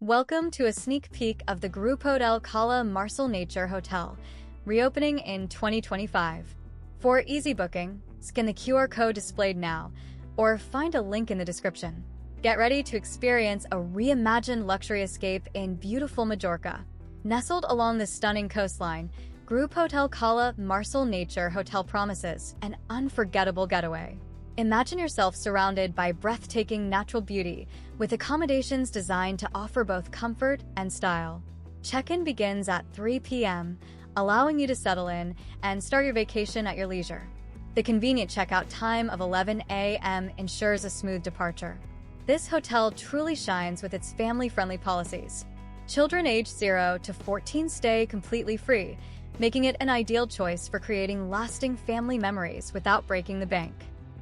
Welcome to a sneak peek of the Grupotel Cala Marsal Nature Hotel, reopening in 2025. For easy booking, scan the QR code displayed now, or find a link in the description. Get ready to experience a reimagined luxury escape in beautiful Majorca. Nestled along the stunning coastline, Grupotel Cala Marsal Nature Hotel promises an unforgettable getaway. Imagine yourself surrounded by breathtaking natural beauty, with accommodations designed to offer both comfort and style. Check-in begins at 3 p.m., allowing you to settle in and start your vacation at your leisure. The convenient checkout time of 11 a.m. ensures a smooth departure. This hotel truly shines with its family-friendly policies. Children aged 0 to 14 stay completely free, making it an ideal choice for creating lasting family memories without breaking the bank.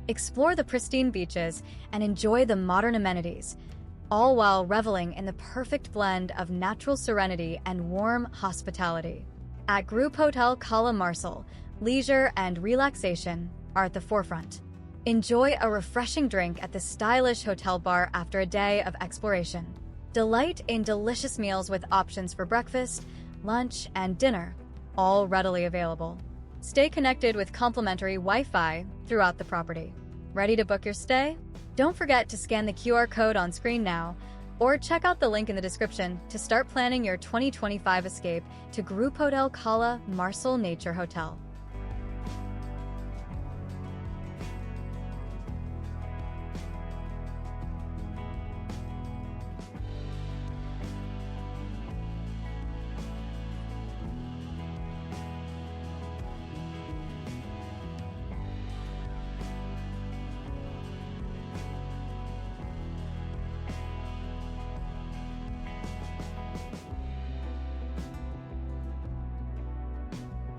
Explore the pristine beaches and enjoy the modern amenities, all while reveling in the perfect blend of natural serenity and warm hospitality. At Grupotel Cala Marsal, leisure and relaxation are at the forefront. Enjoy a refreshing drink at the stylish hotel bar after a day of exploration. Delight in delicious meals with options for breakfast, lunch, and dinner, all readily available. Stay connected with complimentary Wi-Fi throughout the property. Ready to book your stay? Don't forget to scan the QR code on screen now, or check out the link in the description to start planning your 2025 escape to Grupotel Cala Marsal Nature Hotel.